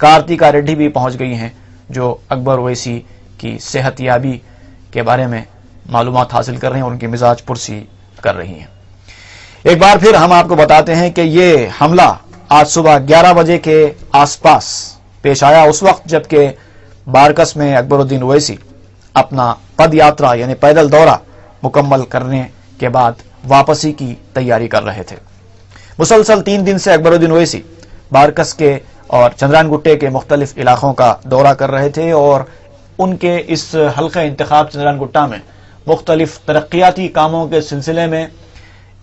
Karthika ready بھی پہنچ گئی ہیں جو اکبر اویسی کی صحت یابی کے بارے میں معلومات حاصل کر رہی ہیں اور ان کی مزاج پرسی کر رہی ہیں۔ ایک بار پھر ہم آپ کو بتاتے ہیں کہ یہ حملہ آج صبح 11 بجے کے آس پاس پیش آیا، اس وقت جبکہ بارکس میں اکبر الدین اویسی اپنا پد یاترا یعنی پیدل دورہ مکمل کرنے کے بعد واپسی کی تیاری کر رہے تھے۔ مسلسل 3 دن سے اکبر الدین اویسی بارکس کے اور چندران گٹے کے مختلف علاقوں کا دورہ کر رہے تھے اور ان کے اس حلقہ انتخاب چندران گٹا میں مختلف ترقیاتی کاموں کے سلسلے میں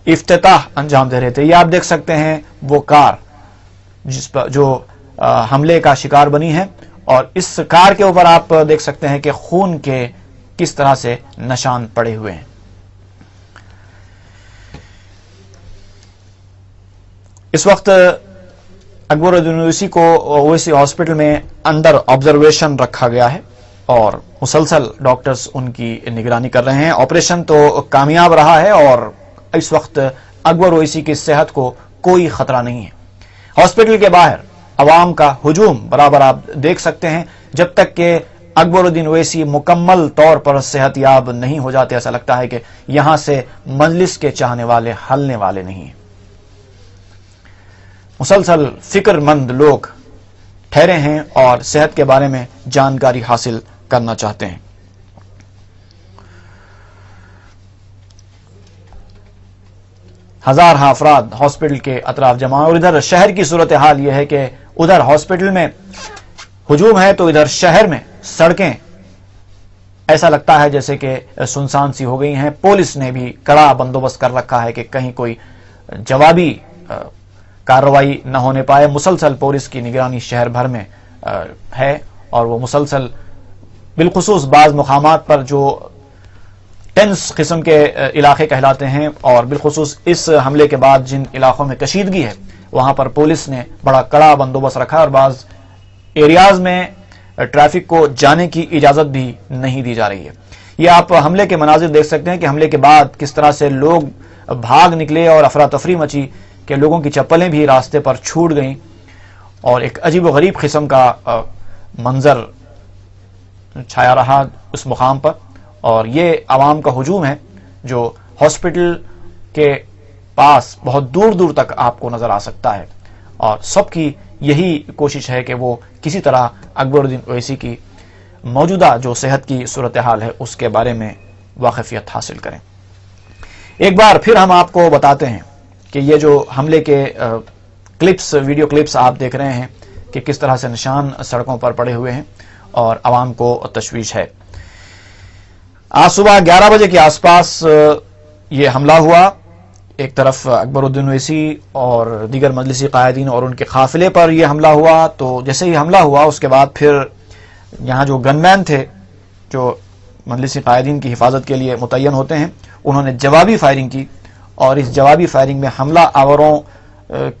افتتاح انجام دے رہے تھے۔ یہ آپ دیکھ سکتے ہیں وہ کار جس پر جو حملے کا شکار بنی ہے، اور اس کار کے اوپر آپ دیکھ سکتے ہیں کہ خون کے کس طرح سے نشان پڑے ہوئے ہیں۔ اس وقت اکبر الدین اویسی کو اویسی ہاسپٹل میں انڈر آبزرویشن رکھا گیا ہے اور مسلسل ڈاکٹرز ان کی نگرانی کر رہے ہیں۔ آپریشن تو کامیاب رہا ہے اور اس وقت اکبر اویسی کی صحت کو کوئی خطرہ نہیں ہے۔ ہاسپٹل کے باہر عوام کا ہجوم برابر آپ دیکھ سکتے ہیں۔ جب تک کہ اکبر الدین اویسی مکمل طور پر صحت یاب نہیں ہو جاتے، ایسا لگتا ہے کہ یہاں سے مجلس کے چاہنے والے ہلنے والے نہیں ہیں۔ مسلسل فکر مند لوگ ٹھہرے ہیں اور صحت کے بارے میں جانکاری حاصل کرنا چاہتے ہیں۔ ہزارہ افراد ہاسپٹل کے اطراف جمع ہیں اور ادھر شہر کی صورتحال یہ ہے کہ ادھر ہاسپٹل میں ہجوم ہے تو ادھر شہر میں سڑکیں ایسا لگتا ہے جیسے کہ سنسان سی ہو گئی ہیں۔ پولیس نے بھی کڑا بندوبست کر رکھا ہے کہ کہیں کوئی جوابی کارروائی نہ ہونے پائے۔ مسلسل پولیس کی نگرانی شہر بھر میں ہے اور وہ مسلسل بالخصوص بعض مقامات پر جو ٹینس قسم کے علاقے کہلاتے ہیں اور بالخصوص اس حملے کے بعد جن علاقوں میں کشیدگی ہے وہاں پر پولیس نے بڑا کڑا بندوبست رکھا اور بعض ایریاز میں ٹریفک کو جانے کی اجازت بھی نہیں دی جا رہی ہے۔ یہ آپ حملے کے مناظر دیکھ سکتے ہیں کہ حملے کے بعد کس طرح سے لوگ بھاگ نکلے اور افراتفری مچی کہ لوگوں کی چپلیں بھی راستے پر چھوٹ گئیں اور ایک عجیب و غریب قسم کا منظر چھایا رہا اس مقام پر۔ اور یہ عوام کا ہجوم ہے جو ہاسپٹل کے پاس بہت دور دور تک آپ کو نظر آ سکتا ہے اور سب کی یہی کوشش ہے کہ وہ کسی طرح اکبر الدین اویسی کی موجودہ جو صحت کی صورتحال ہے اس کے بارے میں واقفیت حاصل کریں۔ ایک بار پھر ہم آپ کو بتاتے ہیں کہ یہ جو حملے کے کلپس، ویڈیو کلپس آپ دیکھ رہے ہیں کہ کس طرح سے نشان سڑکوں پر پڑے ہوئے ہیں اور عوام کو تشویش ہے۔ آج صبح 11 بجے کے آس پاس یہ حملہ ہوا۔ ایک طرف اکبر الدین اویسی اور دیگر مجلسی قائدین اور ان کے قافلے پر یہ حملہ ہوا، تو جیسے ہی حملہ ہوا اس کے بعد پھر یہاں جو گن مین تھے جو مجلسی قائدین کی حفاظت کے لیے متعین ہوتے ہیں انہوں نے جوابی فائرنگ کی اور اس جوابی فائرنگ میں حملہ آوروں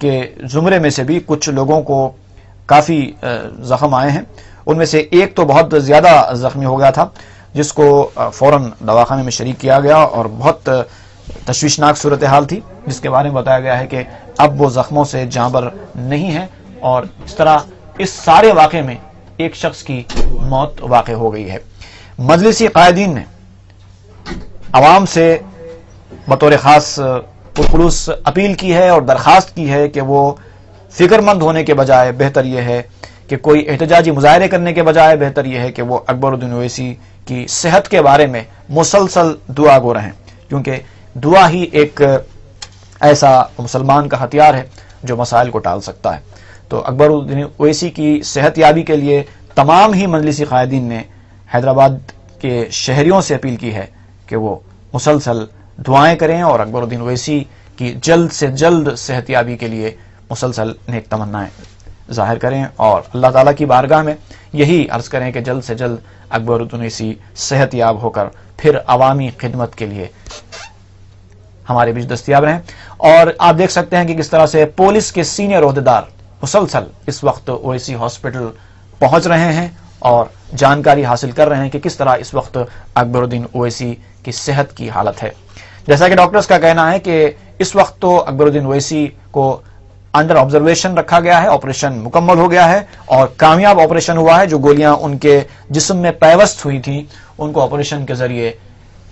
کے زمرے میں سے بھی کچھ لوگوں کو کافی زخم آئے ہیں۔ ان میں سے ایک تو بہت زیادہ زخمی ہو گیا تھا جس کو فوراً دواخانے میں شریک کیا گیا اور بہت تشویشناک صورتحال تھی جس کے بارے میں بتایا گیا ہے کہ اب وہ زخموں سے جاں بر نہیں ہے اور اس طرح اس سارے واقعے میں ایک شخص کی موت واقع ہو گئی ہے۔ مجلسی قائدین نے عوام سے بطور خاص پرخلوص اپیل کی ہے اور درخواست کی ہے کہ وہ فکر مند ہونے کے بجائے بہتر یہ ہے کہ کوئی احتجاجی مظاہرے کرنے کے بجائے بہتر یہ ہے کہ وہ اکبر الدین اویسی کی صحت کے بارے میں مسلسل دعا گو رہیں، کیونکہ دعا ہی ایک ایسا مسلمان کا ہتھیار ہے جو مسائل کو ٹال سکتا ہے۔ تو اکبر الدین اویسی کی صحت یابی کے لیے تمام ہی مجلسی قائدین نے حیدرآباد کے شہریوں سے اپیل کی ہے کہ وہ مسلسل دعائیں کریں اور اکبر الدین اویسی کی جلد سے جلد صحت یابی کے لیے مسلسل نیک تمنائیں ظاہر کریں اور اللہ تعالیٰ کی بارگاہ میں یہی عرض کریں کہ جلد سے جلد اکبر الدین اویسی صحت یاب ہو کر پھر عوامی خدمت کے لیے ہمارے بیچ دستیاب رہیں۔ اور آپ دیکھ سکتے ہیں کہ کس طرح سے پولیس کے سینئر عہدیدار مسلسل اس وقت اویسی ہاسپٹل پہنچ رہے ہیں اور جانکاری حاصل کر رہے ہیں کہ کس طرح اس وقت اکبر الدین اویسی کی صحت کی حالت ہے۔ جیسا کہ ڈاکٹرز کا کہنا ہے کہ اس وقت تو اکبر الدین اویسی کو انڈر آبزرویشن رکھا گیا ہے، آپریشن مکمل ہو گیا ہے اور کامیاب آپریشن ہوا ہے۔ جو گولیاں ان کے جسم میں پیوست ہوئی تھیں ان کو آپریشن کے ذریعے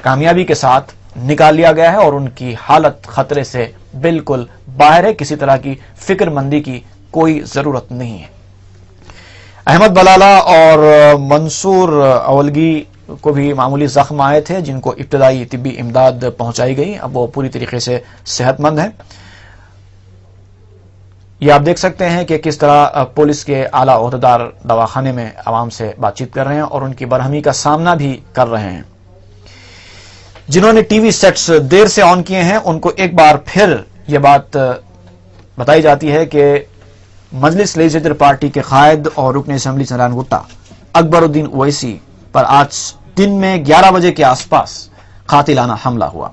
کامیابی کے ساتھ نکال لیا گیا ہے اور ان کی حالت خطرے سے بالکل باہر ہے، کسی طرح کی فکر مندی کی کوئی ضرورت نہیں ہے۔ احمد بلالہ اور منصور اولگی کو بھی معمولی زخم آئے تھے جن کو ابتدائی طبی امداد پہنچائی گئی، اب وہ پوری طریقے سے صحت مند ہیں۔ یہ آپ دیکھ سکتے ہیں کہ کس طرح پولیس کے اعلیٰ عہدیدار دواخانے میں عوام سے بات چیت کر رہے ہیں اور ان کی برہمی کا سامنا بھی کر رہے ہیں۔ جنہوں نے ٹی وی سیٹس دیر سے آن کیے ہیں ان کو ایک بار پھر یہ بات بتائی جاتی ہے کہ مجلس لیجسلیٹر پارٹی کے قائد اور رکن اسمبلی چندران گٹا اکبر الدین اویسی پر آج دن میں 11 بجے کے آس پاس قاتلانہ حملہ ہوا۔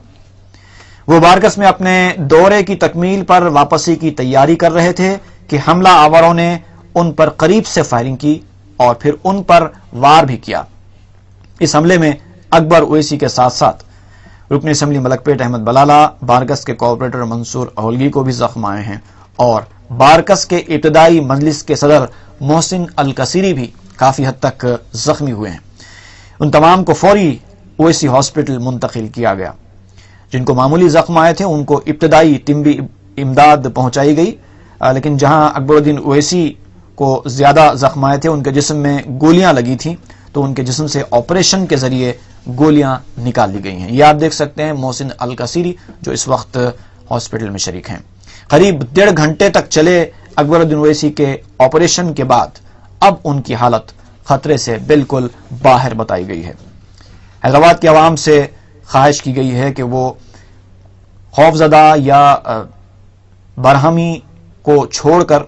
وہ بارکس میں اپنے دورے کی تکمیل پر واپسی کی تیاری کر رہے تھے کہ حملہ آوروں نے ان پر قریب سے فائرنگ کی اور پھر ان پر وار بھی کیا۔ اس حملے میں اکبر اویسی کے ساتھ ساتھ رکن اسمبلی ملک پیٹ احمد بلالہ، بارکس کے کارپوریٹر منصور اولگی کو بھی زخم آئے ہیں اور بارکس کے ابتدائی مجلس کے صدر محسن الکثیری بھی کافی حد تک زخمی ہوئے ہیں۔ ان تمام کو فوری اویسی ہاسپٹل منتقل کیا گیا۔ جن کو معمولی زخم آئے تھے ان کو ابتدائی طبی امداد پہنچائی گئی، لیکن جہاں اکبر الدین اویسی کو زیادہ زخم آئے تھے ان کے جسم میں گولیاں لگی تھیں تو ان کے جسم سے آپریشن کے ذریعے گولیاں نکال لی گئی ہیں۔ یہ آپ دیکھ سکتے ہیں محسن الکثیری جو اس وقت ہاسپٹل میں شریک ہیں۔ قریب 1.5 گھنٹے تک چلے اکبر الدین اویسی کے آپریشن کے بعد اب ان کی حالت خطرے سے بالکل باہر بتائی گئی ہے۔ حیدرآباد کے عوام سے خواہش کی گئی ہے کہ وہ خوفزدہ یا برہمی کو چھوڑ کر،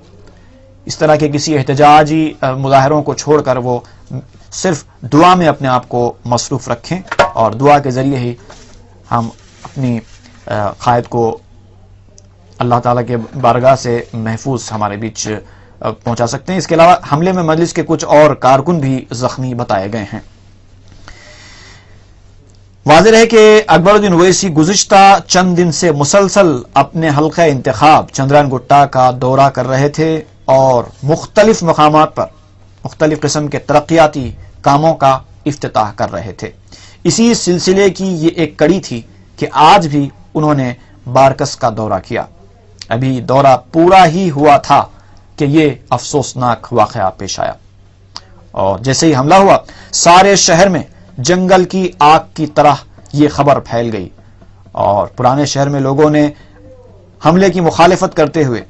اس طرح کے کسی احتجاجی مظاہروں کو چھوڑ کر وہ صرف دعا میں اپنے آپ کو مصروف رکھیں اور دعا کے ذریعے ہی ہم اپنی قائد کو اللہ تعالیٰ کے بارگاہ سے محفوظ ہمارے بیچ پہنچا سکتے ہیں۔ اس کے علاوہ حملے میں مجلس کے کچھ اور کارکن بھی زخمی بتائے گئے ہیں۔ واضح ہے کہ اکبر الدین اویسی گزشتہ چند دن سے مسلسل اپنے حلقہ انتخاب چندران گٹا کا دورہ کر رہے تھے اور مختلف مقامات پر مختلف قسم کے ترقیاتی کاموں کا افتتاح کر رہے تھے۔ اسی سلسلے کی یہ ایک کڑی تھی کہ آج بھی انہوں نے بارکس کا دورہ کیا۔ ابھی دورہ پورا ہی ہوا تھا کہ یہ افسوسناک واقعہ پیش آیا اور جیسے ہی حملہ ہوا سارے شہر میں جنگل کی آگ کی طرح یہ خبر پھیل گئی اور پرانے شہر میں لوگوں نے حملے کی مخالفت کرتے ہوئے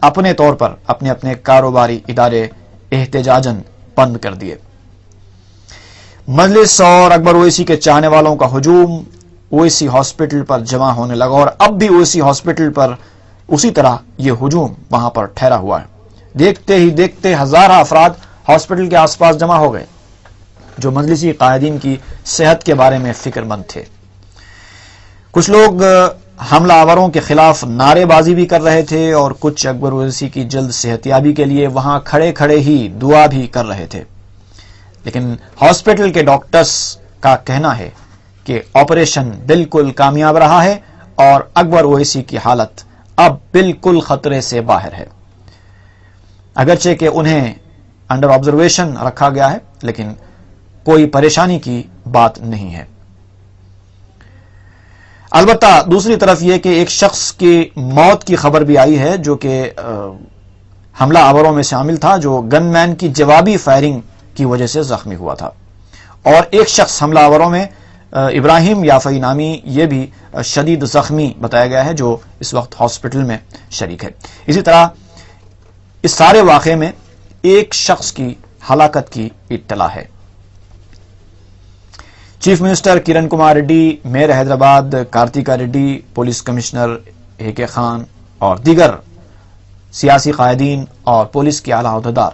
اپنے طور پر اپنے اپنے کاروباری ادارے احتجاجاً بند کر دیے۔ مجلس اور اکبر اویسی کے چاہنے والوں کا ہجوم اویسی ہاسپٹل پر جمع ہونے لگا اور اب بھی اویسی ہاسپٹل پر اسی طرح یہ ہجوم وہاں پر ٹھہرا ہوا ہے۔ دیکھتے ہی دیکھتے ہزارہ افراد ہاسپٹل کے آس پاس جمع ہو گئے جو مجلسی قائدین کی صحت کے بارے میں فکر مند تھے۔ کچھ لوگ حملہ آوروں کے خلاف نعرے بازی بھی کر رہے تھے اور کچھ اکبر اویسی کی جلد صحتیابی کے لیے وہاں کھڑے کھڑے ہی دعا بھی کر رہے تھے، لیکن ہاسپٹل کے ڈاکٹرز کا کہنا ہے کہ آپریشن بالکل کامیاب رہا ہے اور اکبر اویسی کی حالت اب بالکل خطرے سے باہر ہے۔ اگرچہ کہ انہیں انڈر آبزرویشن رکھا گیا ہے لیکن کوئی پریشانی کی بات نہیں ہے۔ البتہ دوسری طرف یہ کہ ایک شخص کی موت کی خبر بھی آئی ہے جو کہ حملہ آوروں میں شامل تھا، جو گن مین کی جوابی فائرنگ کی وجہ سے زخمی ہوا تھا، اور ایک شخص حملہ آوروں میں ابراہیم یافعی نامی یہ بھی شدید زخمی بتایا گیا ہے جو اس وقت ہاسپٹل میں شریک ہے۔ اسی طرح اس سارے واقعے میں ایک شخص کی ہلاکت کی اطلاع ہے۔ Chief minister Kiran Kumar Reddy, mayor Hyderabad Karthika Reddy, police commissioner A K Khan اور دیگر سیاسی قائدین اور پولیس کے اعلیٰ عہدیدار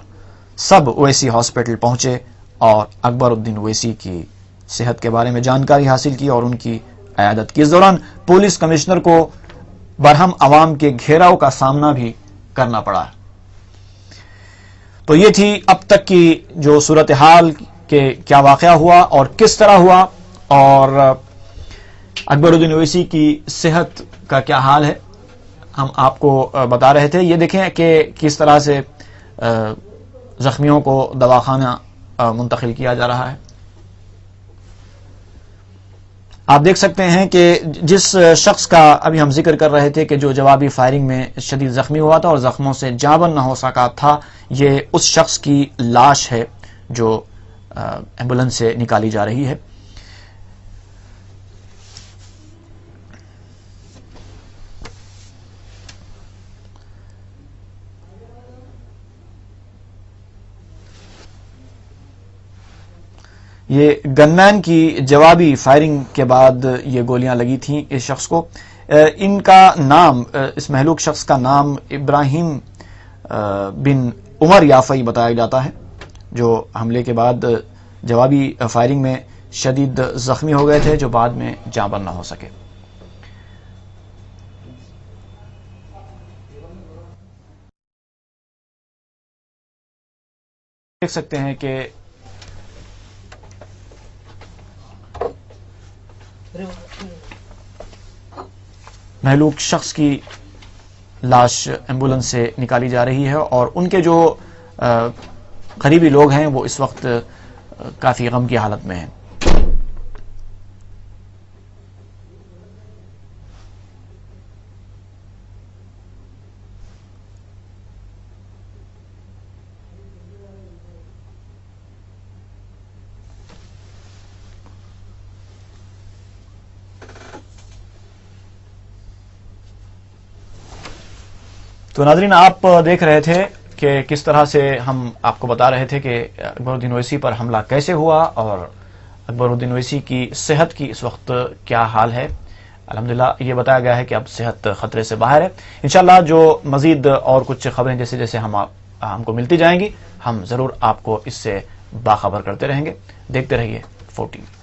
سب اویسی ہاسپٹل پہنچے اور اکبر الدین اویسی کی صحت کے بارے میں جانکاری حاصل کی اور ان کی عیادت کی۔ اس دوران پولیس کمشنر کو برہم عوام کے گھیراؤ کا سامنا بھی کرنا پڑا۔ تو یہ تھی اب تک کی جو صورتحال کہ کیا واقعہ ہوا اور کس طرح ہوا اور اکبر الدین اویسی کی صحت کا کیا حال ہے۔ ہم آپ کو بتا رہے تھے. یہ دیکھیں کہ کس طرح سے زخمیوں کو دواخانہ منتقل کیا جا رہا ہے. آپ دیکھ سکتے ہیں کہ جس شخص کا ابھی ہم ذکر کر رہے تھے کہ جو جوابی فائرنگ میں شدید زخمی ہوا تھا اور زخموں سے جاں بند نہ ہو سکا تھا، یہ اس شخص کی لاش ہے جو ایمبولینس سے نکالی جا رہی ہے. یہ گن مین کی جوابی فائرنگ کے بعد یہ گولیاں لگی تھیں اس شخص کو. ان کا نام، اس مہلوک شخص کا نام ابراہیم بن عمر یافعی بتایا جاتا ہے، جو حملے کے بعد جوابی فائرنگ میں شدید زخمی ہو گئے تھے، جو بعد میں جاں بند نہ ہو سکے. دیکھ سکتے ہیں کہ مہلوک شخص کی لاش ایمبولینس سے نکالی جا رہی ہے اور ان کے جو قریبی لوگ ہیں وہ اس وقت کافی غم کی حالت میں ہیں. تو ناظرین، آپ دیکھ رہے تھے کہ کس طرح سے ہم آپ کو بتا رہے تھے کہ اکبر الدین اویسی پر حملہ کیسے ہوا اور اکبر الدین اویسی کی صحت کی اس وقت کیا حال ہے. الحمدللہ یہ بتایا گیا ہے کہ اب صحت خطرے سے باہر ہے. انشاءاللہ جو مزید اور کچھ خبریں جیسے جیسے ہم کو ملتی جائیں گی، ہم ضرور آپ کو اس سے باخبر کرتے رہیں گے. دیکھتے رہیے 14.